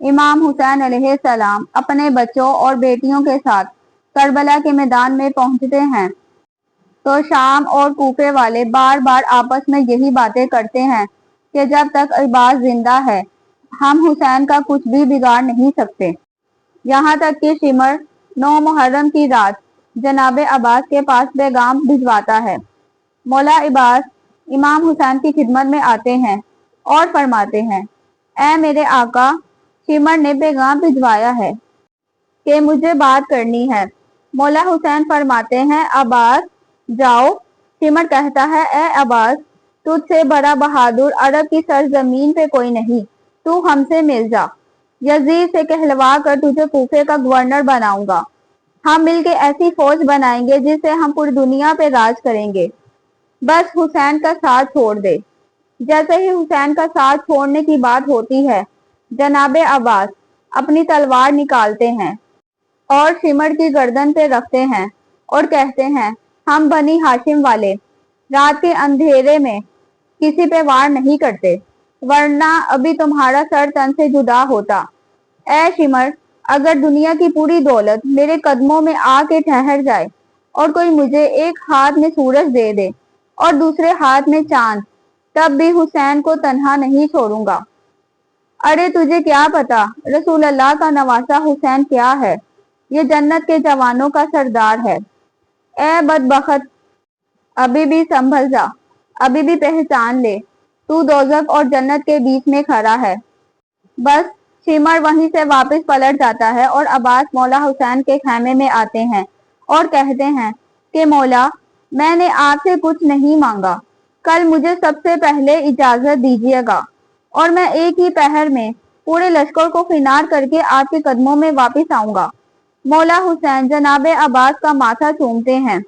امام حسین علیہ السلام اپنے بچوں اور بیٹیوں کے ساتھ کربلا کے میدان میں پہنچتے ہیں تو شام اور کوفے والے بار بار آپس میں یہی باتیں کرتے ہیں کہ جب تک عباس زندہ ہے ہم حسین کا کچھ بھی بگاڑ نہیں سکتے۔ یہاں تک کہ شمر 9 محرم کی رات جناب عباس کے پاس پیغام بھجواتا ہے۔ مولا عباس امام حسین کی خدمت میں آتے ہیں اور فرماتے ہیں، اے میرے آقا، شمر نے پیغام بھجوایا ہے کہ مجھے بات کرنی ہے۔ مولا حسین فرماتے ہیں، عباس جاؤ۔ شمر کہتا ہے، اے عباس، تجھ سے بڑا بہادر عرب کی سرزمین پہ کوئی نہیں، تو ہم سے مل جا۔ یزید سے کہلوا کر تجھے کوفے کا گورنر بناؤں گا۔ ہم مل کے ایسی فوج بنائیں گے جس سے ہم پوری دنیا پہ راج کریں گے۔ بس حسین کا ساتھ چھوڑ دے۔ جیسے ہی حسین کا ساتھ چھوڑنے کی بات ہوتی ہے جناب عباس اپنی تلوار نکالتے ہیں اور شمر کی گردن پہ رکھتے ہیں اور کہتے ہیں، ہم بنی ہاشم والے رات کے اندھیرے میں کسی پہ وار نہیں کرتے، ورنہ ابھی تمہارا سر تن سے جدا ہوتا۔ اے شمر، اگر دنیا کی پوری دولت میرے قدموں میں آ کے ٹھہر جائے اور کوئی مجھے ایک ہاتھ میں سورج دے دے اور دوسرے ہاتھ میں چاند، تب بھی حسین کو تنہا نہیں چھوڑوں گا۔ ارے تجھے کیا پتا رسول اللہ کا نواسا حسین کیا ہے، یہ جنت کے جوانوں کا سردار ہے۔ اے بدبخت، ابھی بھی سنبھل جا، ابھی بھی پہچان لے، تو دوزخ اور جنت کے بیچ میں کھڑا ہے۔ بس شمر وہیں سے واپس پلٹ جاتا ہے اور عباس مولا حسین کے خیمے میں آتے ہیں اور کہتے ہیں کہ مولا، میں نے آپ سے کچھ نہیں مانگا، کل مجھے سب سے پہلے اجازت دیجیے گا اور میں ایک ہی پہر میں پورے لشکر کو فنار کر کے آپ کے قدموں میں واپس آؤں گا۔ مولا حسین جناب عباس کا ماتھا چومتے ہیں۔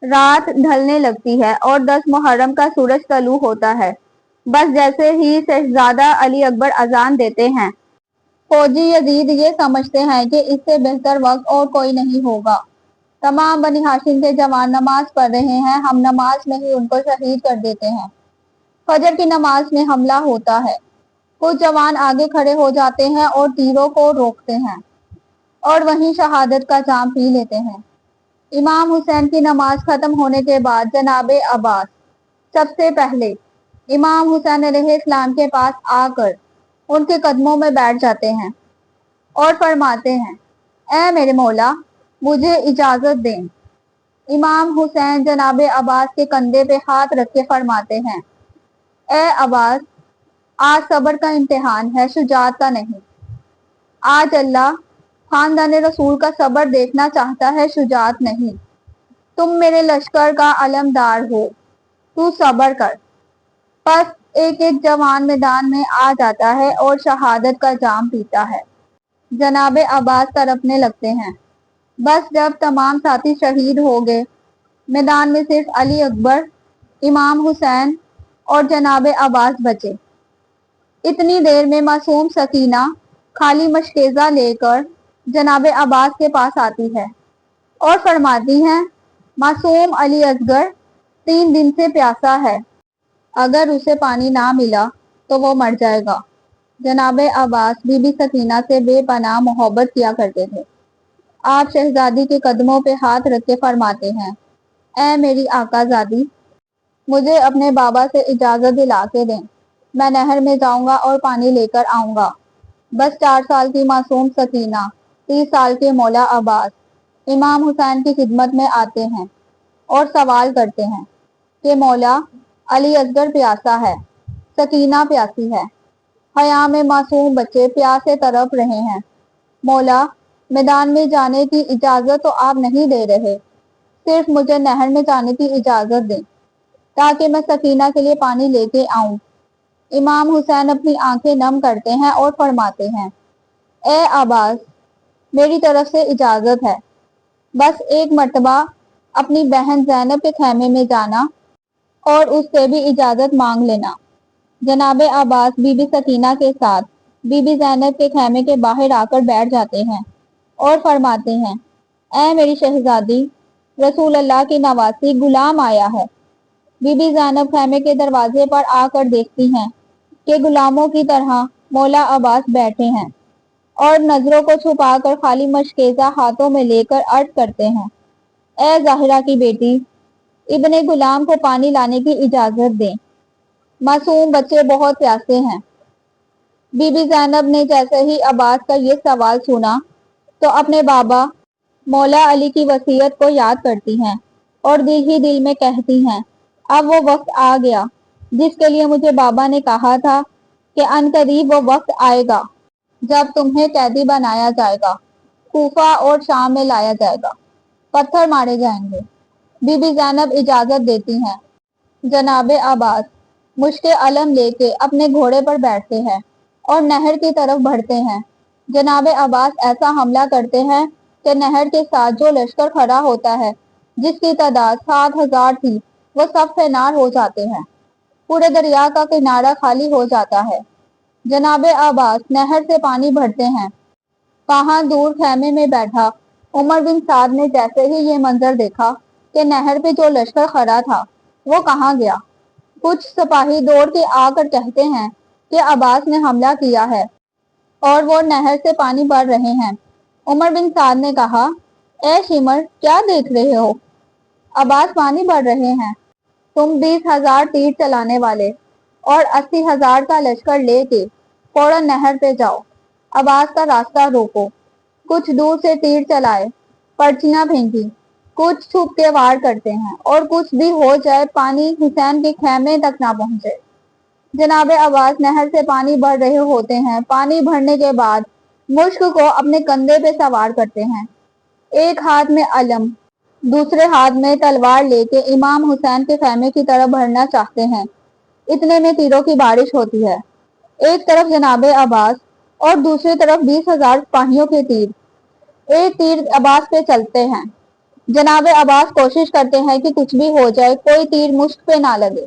رات ڈھلنے لگتی ہے اور 10 محرم کا سورج طلوع ہوتا ہے۔ بس جیسے ہی شہزادہ علی اکبر اذان دیتے ہیں فوجی یزید یہ سمجھتے ہیں کہ اس سے بہتر وقت اور کوئی نہیں ہوگا۔ تمام بنی ہاشم کے جوان نماز پڑھ رہے ہیں، ہم نماز میں ہی ان کو شہید کر دیتے ہیں۔ فجر کی نماز میں حملہ ہوتا ہے، کچھ جوان آگے کھڑے ہو جاتے ہیں اور تیروں کو روکتے ہیں اور وہیں شہادت کا جام پی لیتے ہیں۔ امام حسین کی نماز ختم ہونے کے بعد جناب عباس سب سے پہلے امام حسین علیہ السلام کے پاس آ کر ان کے قدموں میں بیٹھ جاتے ہیں اور فرماتے ہیں، اے میرے مولا، مجھے اجازت دیں۔ امام حسین جناب عباس کے کندھے پہ ہاتھ رکھ کے فرماتے ہیں، اے عباس، آج صبر کا امتحان ہے، شجاعت کا نہیں۔ آج اللہ خاندان رسول کا صبر دیکھنا چاہتا ہے، شجاعت نہیں۔ تم میرے لشکر کا علمدار ہو، تو صبر کر۔ پس ایک ایک جوان میدان میں آ جاتا ہے اور شہادت کا جام پیتا ہے۔ جناب عباس تڑپنے لگتے ہیں۔ بس جب تمام ساتھی شہید ہو گئے، میدان میں صرف علی اکبر، امام حسین اور جناب عباس بچے۔ اتنی دیر میں معصوم سکینہ خالی مشکیزہ لے کر جناب عباس کے پاس آتی ہے اور فرماتی ہیں، معصوم علی اصغر 3 دن سے پیاسا ہے، اگر اسے پانی نہ ملا تو وہ مر جائے گا۔ جناب عباس بی بی سکینہ سے بے پناہ محبت کیا کرتے تھے۔ آپ شہزادی کے قدموں پہ ہاتھ رکھ کے فرماتے ہیں، اے میری آقا زادی، مجھے اپنے بابا سے اجازت دلا کے دیں، میں نہر میں جاؤں گا اور پانی لے کر آؤں گا۔ بس 4 سال کی معصوم سکینہ، 30 سال کے مولا عباس امام حسین کی خدمت میں آتے ہیں اور سوال کرتے ہیں کہ مولا، علی اصغر پیاسا ہے، سکینہ پیاسی ہے، خیام میں معصوم بچے پیاسے تڑپ رہے ہیں، مولا میدان میں جانے کی اجازت تو آپ نہیں دے رہے، صرف مجھے نہر میں جانے کی اجازت دیں تاکہ میں سکینہ کے لیے پانی لے کے آؤں۔ امام حسین اپنی آنکھیں نم کرتے ہیں اور فرماتے ہیں، اے عباس، میری طرف سے اجازت ہے، بس ایک مرتبہ اپنی بہن زینب کے خیمے میں جانا اور اس سے بھی اجازت مانگ لینا۔ جناب عباس بی بی سکینہ کے ساتھ بی بی زینب کے خیمے کے باہر آ کر بیٹھ جاتے ہیں اور فرماتے ہیں، اے میری شہزادی، رسول اللہ کی نواسی غلام آیا ہے۔ بی بی زینب خیمے کے دروازے پر آ کر دیکھتی ہیں کہ غلاموں کی طرح مولا عباس بیٹھے ہیں اور نظروں کو چھپا کر خالی مشکیزہ ہاتھوں میں لے کر عرض کرتے ہیں، اے ظاہرہ کی بیٹی، ابن غلام کو پانی لانے کی اجازت دیں، معصوم بچے بہت پیاسے ہیں۔ بی بی زینب نے جیسے ہی عباس کا یہ سوال سنا تو اپنے بابا مولا علی کی وصیت کو یاد کرتی ہیں اور دل ہی دل میں کہتی ہیں، اب وہ وقت آ گیا جس کے لیے مجھے بابا نے کہا تھا کہ عنقریب وہ وقت آئے گا جب تمہیں قیدی بنایا جائے گا، کوفہ اور شام میں لایا جائے گا، پتھر مارے جائیں گے۔ بی بی زینب اجازت دیتی ہیں۔ جناب عباس مشک علم لے کے اپنے گھوڑے پر بیٹھتے ہیں اور نہر کی طرف بڑھتے ہیں۔ جناب عباس ایسا حملہ کرتے ہیں کہ نہر کے ساتھ جو لشکر کھڑا ہوتا ہے، جس کی تعداد 7,000 تھی، وہ سب فینار ہو جاتے ہیں۔ پورے دریا کا کنارہ خالی ہو جاتا ہے۔ جناب عباس نہر سے پانی بھرتے ہیں۔ کہاں دور خیمے میں بیٹھا عمر بن سعد نے جیسے ہی یہ منظر دیکھا کہ نہر پہ جو لشکر کھڑا تھا وہ کہاں گیا، کچھ سپاہی دوڑ کے آ کر کہتے ہیں کہ عباس نے حملہ کیا ہے اور وہ نہر سے پانی بھر رہے ہیں۔ عمر بن سعد نے کہا، اے شمر، کیا دیکھ رہے ہو؟ عباس پانی بھر رہے ہیں۔ تم 20,000 تیر چلانے والے اور 80,000 کا لشکر لے کے فوراً نہر پہ جاؤ، عباس کا راستہ روکو۔ کچھ دور سے تیر چلائے، پرچیاں پھینکی، کچھ چھپ کے وار کرتے ہیں اور کچھ بھی ہو جائے پانی حسین کے خیمے تک نہ پہنچے۔ جناب عباس نہر سے پانی بھر رہے ہوتے ہیں۔ پانی بھرنے کے بعد مشک کو اپنے کندھے پہ سوار کرتے ہیں، ایک ہاتھ میں علم، دوسرے ہاتھ میں تلوار لے کے امام حسین کے خیمے کی طرف بڑھنا چاہتے ہیں۔ اتنے میں تیروں کی بارش ہوتی ہے، ایک طرف جناب عباس اور دوسری طرف 20,000 سپاہیوں کے تیر ایک تیر عباس پہ چلتے ہیں۔ جناب عباس کوشش کرتے ہیں کہ کچھ بھی ہو جائے کوئی تیر مشک پہ نہ لگے۔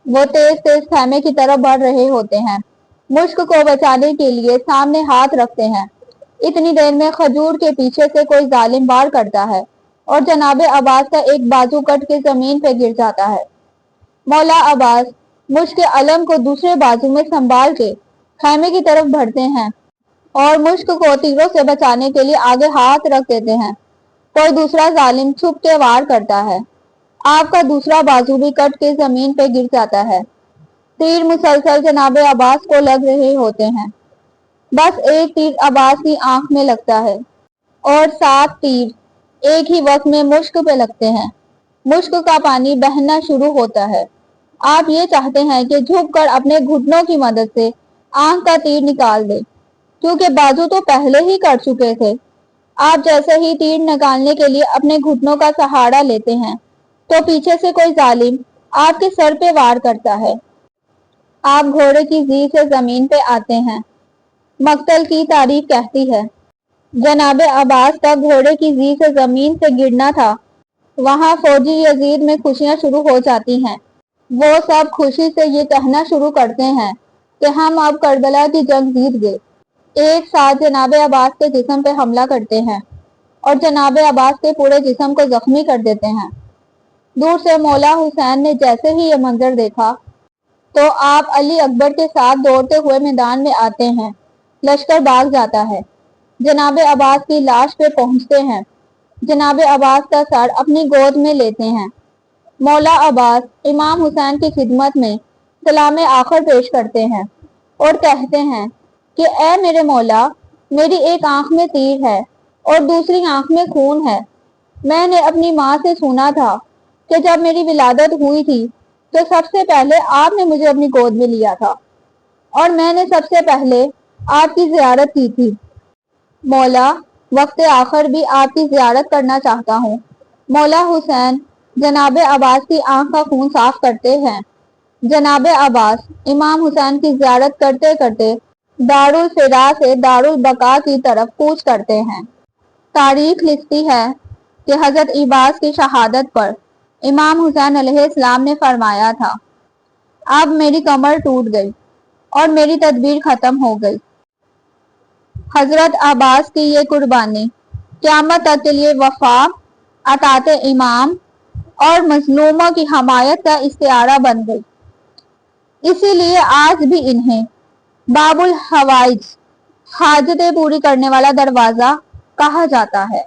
وہ تیز تیز خیمے کی طرف بڑھ رہے ہوتے ہیں، مشک کو بچانے کے لیے سامنے ہاتھ رکھتے ہیں۔ اتنی دیر میں کھجور کے پیچھے سے کوئی ظالم وار کرتا ہے اور جناب عباس کا ایک بازو کٹ کے زمین پہ گر جاتا ہے۔ مولا عباس مشک علم کو دوسرے بازو میں سنبھال کے خیمے کی طرف بڑھتے ہیں اور مشک کو تیروں سے بچانے کے لیے آگے ہاتھ رکھ دیتے ہیں۔ کوئی دوسرا ظالم چھپ کے وار کرتا ہے، آپ کا دوسرا بازو بھی کٹ کے زمین پہ گر جاتا ہے۔ تیر مسلسل جناب عباس کو لگ رہے ہوتے ہیں۔ بس ایک تیر عباس کی آنکھ میں لگتا ہے اور 7 تیر ایک ہی وقت میں مشک پہ لگتے ہیں۔ مشک کا پانی بہنا شروع ہوتا ہے۔ آپ یہ چاہتے ہیں کہ جھک کر اپنے گھٹنوں کی مدد سے آنکھ کا تیر نکال دے، کیونکہ بازو تو پہلے ہی کٹ چکے تھے۔ آپ جیسے ہی تیر نکالنے کے لیے اپنے گھٹنوں کا سہارا لیتے ہیں تو پیچھے سے کوئی ظالم آپ کے سر پہ وار کرتا ہے۔ آپ گھوڑے کی زی سے زمین پہ آتے ہیں۔ مقتل کی تاریخ کہتی ہے، جناب عباس کا گھوڑے کی زی سے زمین سے گرنا تھا۔ وہاں فوجی یزید میں خوشیاں شروع ہو جاتی ہیں۔ وہ سب خوشی سے یہ کہنا شروع کرتے ہیں کہ ہم اب کربلا کی جنگ جیت گئے۔ ایک ساتھ جناب عباس کے جسم پہ حملہ کرتے ہیں اور جناب عباس کے پورے جسم کو زخمی کر دیتے ہیں۔ دور سے مولا حسین نے جیسے ہی یہ منظر دیکھا تو آپ علی اکبر کے ساتھ دوڑتے ہوئے میدان میں آتے ہیں۔ لشکر بھاگ جاتا ہے۔ جناب عباس کی لاش پہ پہنچتے ہیں۔ جناب عباس کا سر اپنی گود میں لیتے ہیں۔ مولا عباس امام حسین کی خدمت میں سلام آخر پیش کرتے ہیں اور کہتے ہیں کہ اے میرے مولا، میری ایک آنکھ میں تیر ہے اور دوسری آنکھ میں خون ہے۔ میں نے اپنی ماں سے سنا تھا کہ جب میری ولادت ہوئی تھی تو سب سے پہلے آپ نے مجھے اپنی گود میں لیا تھا اور میں نے سب سے پہلے آپ کی زیارت کی تھی۔ مولا، وقت آخر بھی آپ کی زیارت کرنا چاہتا ہوں۔ مولا حسین جناب عباس کی آنکھ کا خون صاف کرتے ہیں۔ جناب عباس امام حسین کی زیارت کرتے کرتے دارالفدا سے دارالبقا کی طرف کوچ کرتے ہیں۔ تاریخ لکھتی ہے کہ حضرت عباس کی شہادت پر امام حسین علیہ السلام نے فرمایا تھا، اب میری کمر ٹوٹ گئی اور میری تدبیر ختم ہو گئی۔ حضرت عباس کی یہ قربانی قیامت تک کے لیے وفا، اطاعت امام اور مظلوموں کی حمایت کا استعارہ بن گئی۔ اسی لیے آج بھی انہیں باب الحوائج حاجتیں پوری کرنے والا دروازہ کہا جاتا ہے۔